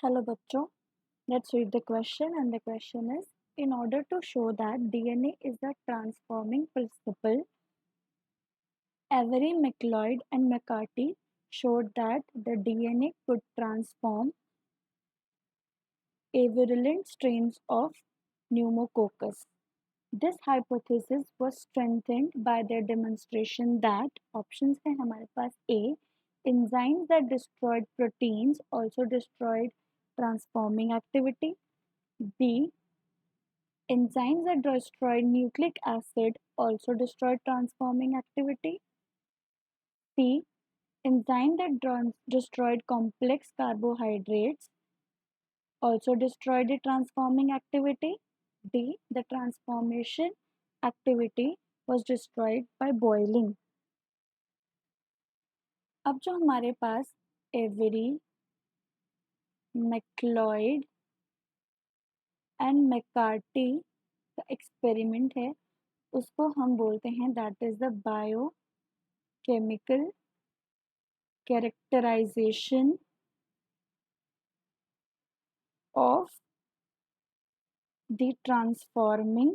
Hello बच्चों, let's read the question and the question is in order to show that DNA is a transforming principle, Avery, McLeod and McCarthy showed that the DNA could transform avirulent strains of pneumococcus. This hypothesis was strengthened by their demonstration that options हैं हमारे पास A, enzymes that destroyed proteins also destroyed transforming activity. B, enzymes that destroyed nucleic acid also destroyed transforming activity. C, enzyme that destroyed complex carbohydrates also destroyed the transforming activity. D, the transformation activity was destroyed by boiling. अब जो हमारे पास Avery, MacLeod and McCarty का experiment है उसको हम बोलते हैं that is the biochemical characterization of the transforming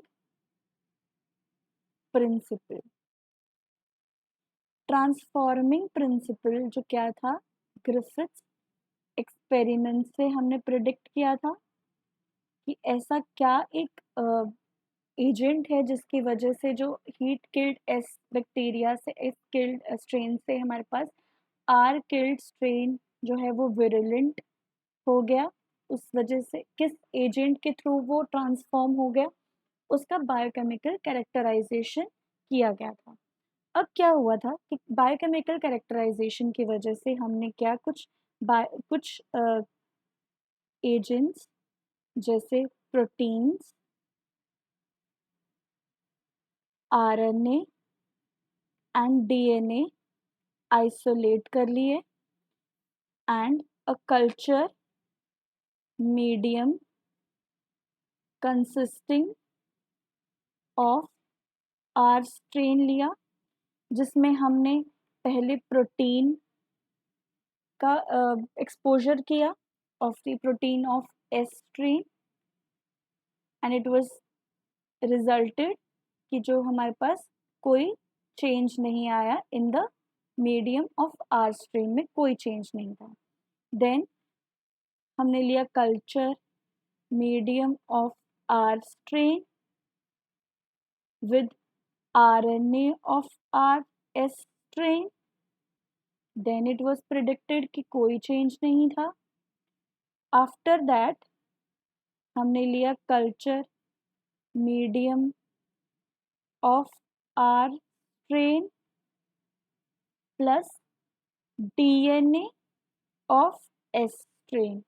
principle. Transforming principle जो क्या था, ग्रिफिथ्स एक्सपेरिमेंट से हमने प्रिडिक्ट किया था कि ऐसा क्या एक एजेंट है जिसकी वजह से जो हीट किल्ड एस बैक्टीरिया से एस किल्ड स्ट्रेन से हमारे पास आर किल्ड स्ट्रेन जो है वो विरुलेंट हो गया, उस वजह से किस एजेंट के थ्रू वो ट्रांसफॉर्म हो गया, उसका बायोकेमिकल कैरेक्टराइजेशन किया गया था। अब क्या हुआ था कि बायोकेमिकल कैरेक्टराइजेशन की वजह से हमने क्या कुछ एजेंट्स जैसे proteins, RNA and DNA isolate कर लिए and a culture medium consisting of R strain लिया, जिसमें हमने पहले प्रोटीन का एक्सपोजर किया of the protein of S strain and it was resulted कि जो हमारे पास कोई चेंज नहीं आया in the medium of R strain में कोई चेंज नहीं था। देन हमने लिया culture medium of R strain with RNA of RS strain, then it was predicted कि कोई चेंज नहीं था। आफ्टर दैट हमने लिया culture medium of R strain plus DNA of S strain,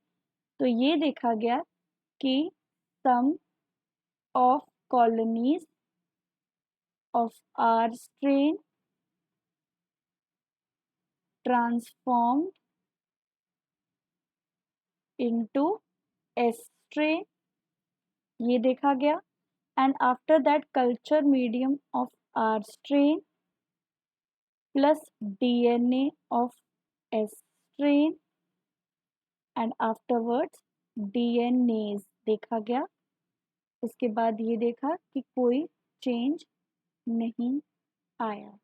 तो ये देखा गया कि some of colonies of R strain transformed into S strain, ये देखा गया। and after that culture medium of R strain plus DNA of S strain and afterwards DNAs देखा गया। उसके बाद ये देखा कि कोई चेंज नहीं आया।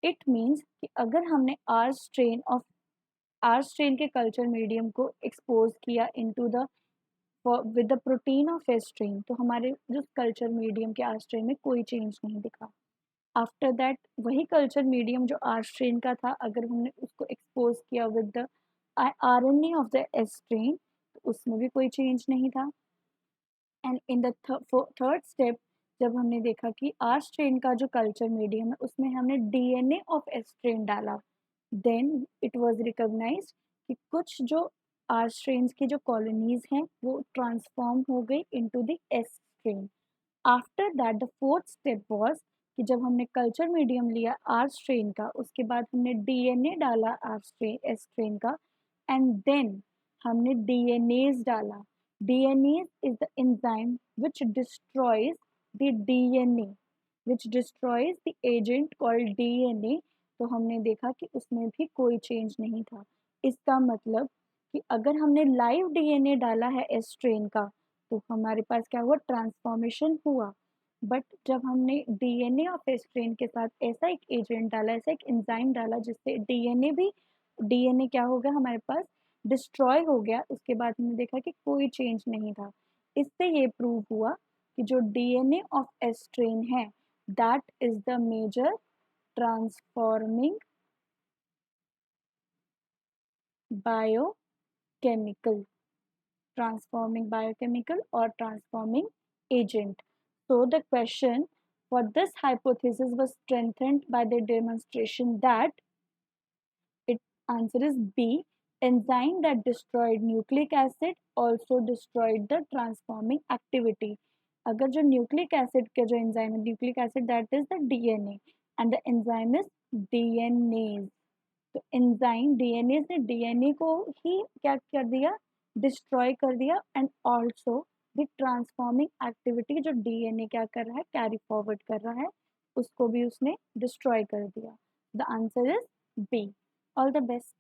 इट मीन्स कि अगर हमने आर स्ट्रेन के कल्चर मीडियम को एक्सपोज किया into the with the protein of S strain, तो हमारे जो कल्चर मीडियम के आर स्ट्रेन में कोई चेंज नहीं दिखा। आफ्टर दैट वही कल्चर मीडियम जो आर स्ट्रेन का था, अगर हमने उसको एक्सपोज किया with the RNA of the S strain, तो उसमें भी कोई चेंज नहीं था। And in the third step जब हमने देखा कि आर स्ट्रेन का जो कल्चर मीडियम है उसमें हमने DNA ऑफ एस स्ट्रेन डाला, देन इट वाज रिकॉग्नाइज्ड कि कुछ जो आर स्ट्रेन्स की जो कॉलोनीज हैं वो ट्रांसफॉर्म हो गई into the S strain. After that the fourth step was कि जब हमने कल्चर मीडियम लिया आर स्ट्रेन का, उसके बाद हमने DNA डाला आर स्ट्रेन एस स्ट्रेन का एंड देन हमने DNAs डाला। DNAs is the enzyme which destroys the DNA, which destroys the agent called DNA। तो हमने देखा कि उसमें भी कोई चेंज नहीं था। इसका मतलब कि अगर हमने लाइव डीएनए डाला है एस स्ट्रेन का तो हमारे पास क्या हुआ, ट्रांसफॉर्मेशन हुआ। बट जब हमने डीएनए ऑफ एस स्ट्रेन के साथ ऐसा एक एजेंट डाला, ऐसा एक एंजाइम डाला जिससे डीएनए क्या हो गया हमारे पास, डिस्ट्रॉय हो गया, उसके बाद हमने देखा कि कोई चेंज नहीं था। इससे ये प्रूव हुआ कि जो डीएनए ऑफ एस स्ट्रेन है that is the major transforming biochemical or transforming agent. So the question for this hypothesis was strengthened by the demonstration that its answer is B. Enzyme that destroyed nucleic acid also destroyed the transforming activity. अगर जो nucleic acid के जो enzyme है, nucleic acid that is the DNA and the enzyme is DNAs. तो enzyme DNA ने DNA को ही क्या कर दिया, डिस्ट्रॉय कर दिया, and also the transforming activity जो डीएनए क्या कर रहा है, कैरी फॉरवर्ड कर रहा है, उसको भी उसने डिस्ट्रॉय कर दिया। The answer is B. All the best.